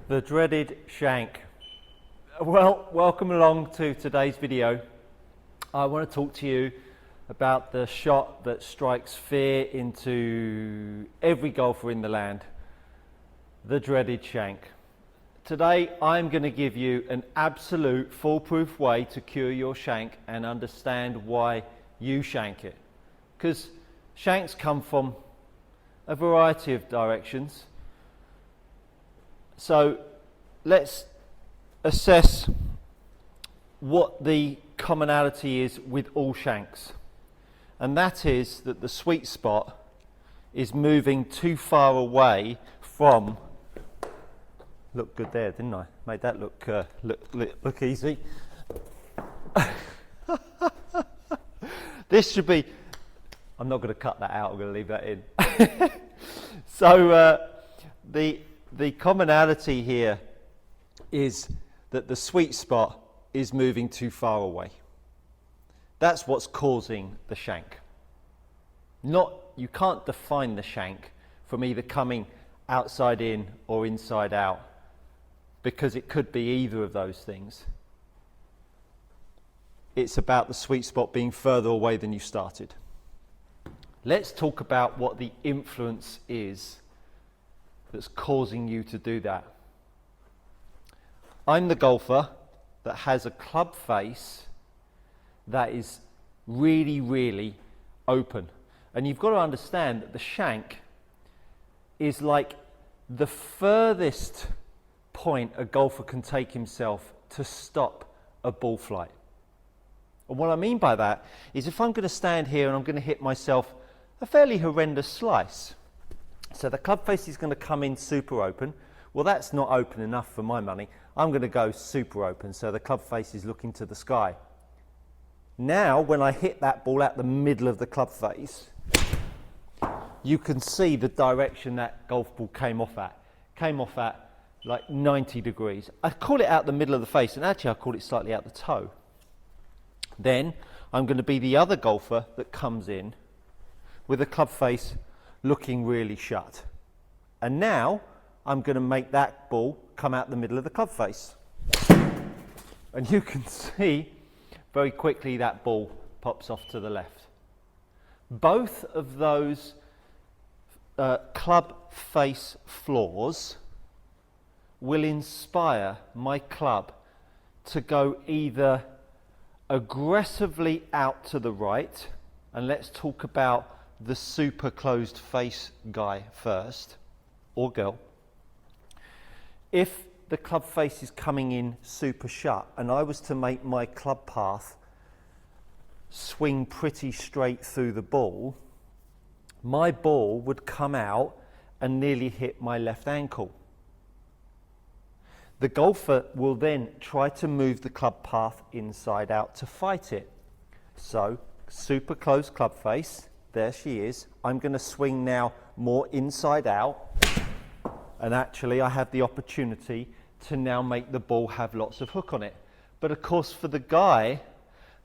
The dreaded shank. Well, welcome along to today's video. I want to talk to you about the shot that strikes fear into every golfer in the land, the dreaded shank. Today I'm going to give you an absolute foolproof way to cure your shank and understand why you shank it. Because shanks come from a variety of directions. So let's assess what the commonality is with all shanks. And that is that the sweet spot is moving too far away from, look good there, didn't I? Made that look easy. This should be, I'm not going to cut that out, I'm going to leave that in. So the commonality here is that the sweet spot is moving too far away. That's what's causing the shank. You can't define the shank from either coming outside in or inside out, because it could be either of those things. It's about the sweet spot being further away than you started. Let's talk about what the influence is that's causing you to do that. I'm the golfer that has a club face that is really, really open. And you've got to understand that the shank is like the furthest point a golfer can take himself to stop a ball flight. And what I mean by that is, if I'm going to stand here and I'm going to hit myself a fairly horrendous slice, so the club face is going to come in super open. Well, that's not open enough for my money. I'm going to go super open, so the club face is looking to the sky. Now, when I hit that ball at the middle of the club face, you can see the direction that golf ball came off at. Came off at like 90 degrees. I call it out the middle of the face, and actually I call it slightly out the toe. Then I'm going to be the other golfer that comes in with the club face looking really shut. And now I'm going to make that ball come out the middle of the club face. And you can see very quickly that ball pops off to the left. Both of those club face flaws will inspire my club to go either aggressively out to the right, and let's talk about the super closed face guy first, or girl. If the club face is coming in super shut and I was to make my club path swing pretty straight through the ball, my ball would come out and nearly hit my left ankle. The golfer will then try to move the club path inside out to fight it. So, super close club face. There she is. I'm going to swing now more inside out, and actually I have the opportunity to now make the ball have lots of hook on it. But of course, for the guy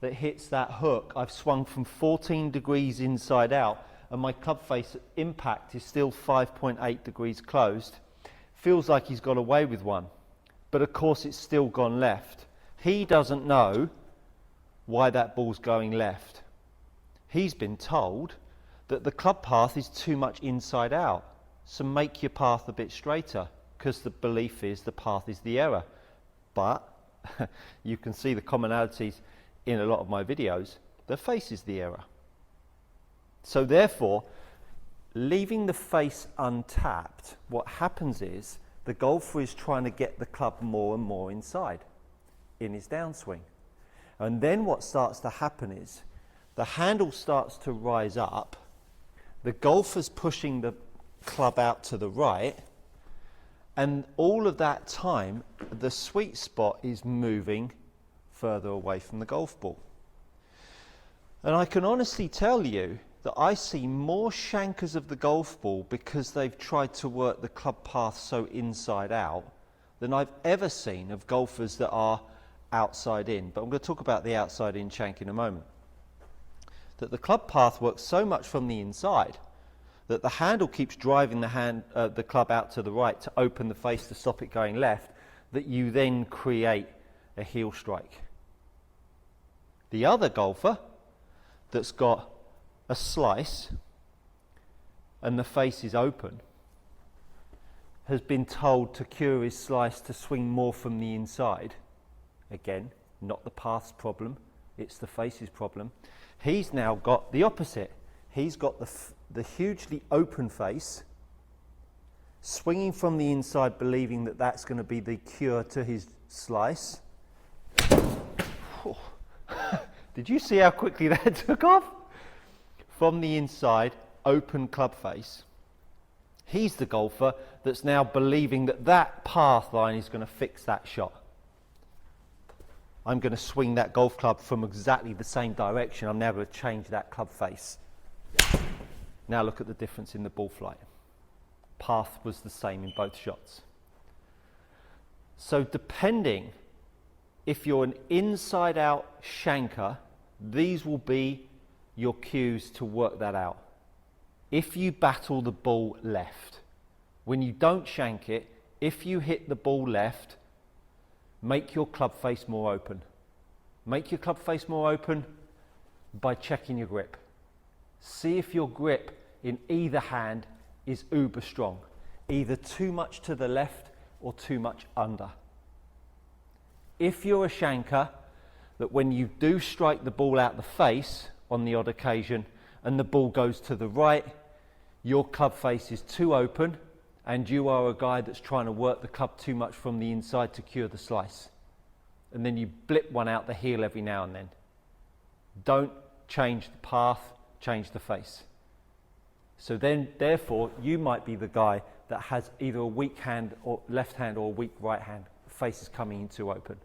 that hits that hook, I've swung from 14 degrees inside out, and my club face impact is still 5.8 degrees closed. Feels like he's got away with one, but of course it's still gone left. He doesn't know why that ball's going left. He's been told that the club path is too much inside out, so make your path a bit straighter, because the belief is the path is the error. But you can see the commonalities in a lot of my videos. The face is the error. So therefore, leaving the face untapped, what happens is the golfer is trying to get the club more and more inside in his downswing. And then what starts to happen is the handle starts to rise up, the golfer's pushing the club out to the right, and all of that time the sweet spot is moving further away from the golf ball. And I can honestly tell you that I see more shankers of the golf ball because they've tried to work the club path so inside out than I've ever seen of golfers that are outside in. But I'm going to talk about the outside in shank in a moment. That the club path works so much from the inside that the handle keeps driving the club out to the right to open the face to stop it going left, that you then create a heel strike. The other golfer that's got a slice and the face is open has been told to cure his slice to swing more from the inside. Again, not the path's problem, it's the face's problem. He's now got the opposite. He's got the hugely open face, swinging from the inside, believing that that's going to be the cure to his slice. Did you see how quickly that took off? From the inside, open club face. He's the golfer that's now believing that that path line is going to fix that shot. I'm going to swing that golf club from exactly the same direction. I'm now going to change that club face. Now look at the difference in the ball flight. Path was the same in both shots. So depending if you're an inside-out shanker, these will be your cues to work that out. If you battle the ball left, when you don't shank it, if you hit the ball left, make your club face more open. Make your club face more open by checking your grip. See if your grip in either hand is uber strong, either too much to the left or too much under. If you're a shanker, that when you do strike the ball out the face on the odd occasion and the ball goes to the right, your club face is too open and you are a guy that's trying to work the club too much from the inside to cure the slice. And then you blip one out the heel every now and then. Don't change the path, change the face. So then, therefore, you might be the guy that has either a weak hand or left hand or a weak right hand. The face is coming in too open.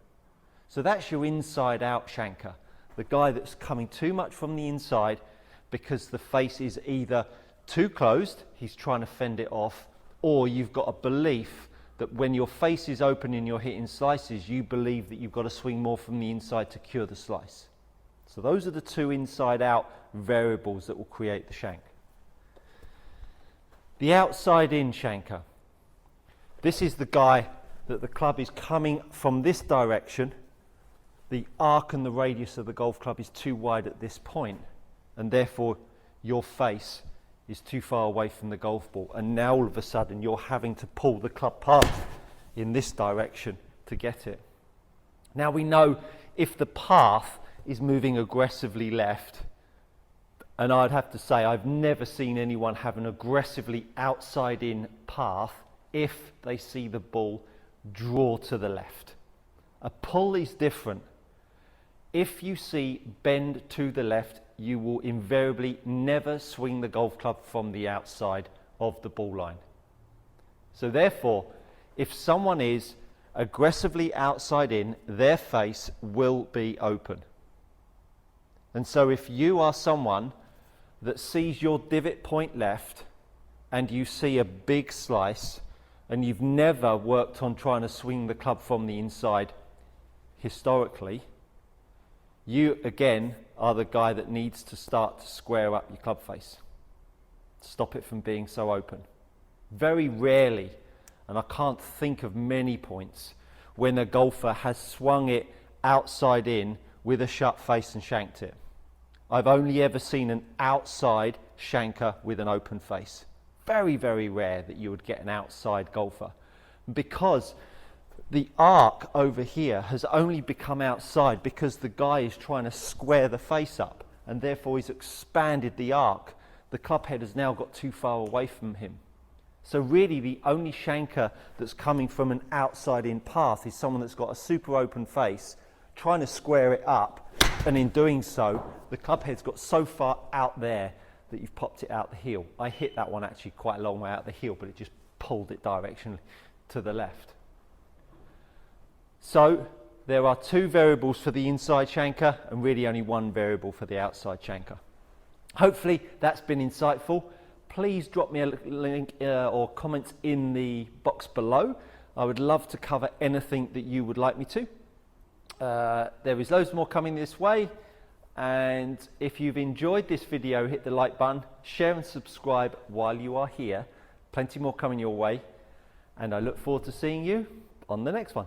So that's your inside-out shanker. The guy that's coming too much from the inside because the face is either too closed, he's trying to fend it off, or you've got a belief that when your face is open and you're hitting slices, you believe that you've got to swing more from the inside to cure the slice. So those are the two inside-out variables that will create the shank. The outside-in shanker. This is the guy that the club is coming from this direction. The arc and the radius of the golf club is too wide at this point, and therefore your face is too far away from the golf ball, and now all of a sudden you're having to pull the club path in this direction to get it. Now we know if the path is moving aggressively left, and I'd have to say I've never seen anyone have an aggressively outside-in path if they see the ball draw to the left. A pull is different. If you see bend to the left, you will invariably never swing the golf club from the outside of the ball line. So therefore, if someone is aggressively outside in, their face will be open. And so if you are someone that sees your divot point left and you see a big slice and you've never worked on trying to swing the club from the inside historically, you again are the guy that needs to start to square up your club face. Stop it from being so open. Very rarely, and I can't think of many points, when a golfer has swung it outside in with a shut face and shanked it. I've only ever seen an outside shanker with an open face. Very, very rare that you would get an outside golfer. Because the arc over here has only become outside because the guy is trying to square the face up, and therefore he's expanded the arc. The club head has now got too far away from him. So really the only shanker that's coming from an outside-in path is someone that's got a super open face, trying to square it up, and in doing so, the club head's got so far out there that you've popped it out the heel. I hit that one actually quite a long way out the heel, but it just pulled it directionally to the left. So there are two variables for the inside shanker and really only one variable for the outside shanker. Hopefully that's been insightful. Please drop me a link or comments in the box below. I would love to cover anything that you would like me to. There is loads more coming this way. And if you've enjoyed this video, hit the like button, share and subscribe while you are here. Plenty more coming your way. And I look forward to seeing you on the next one.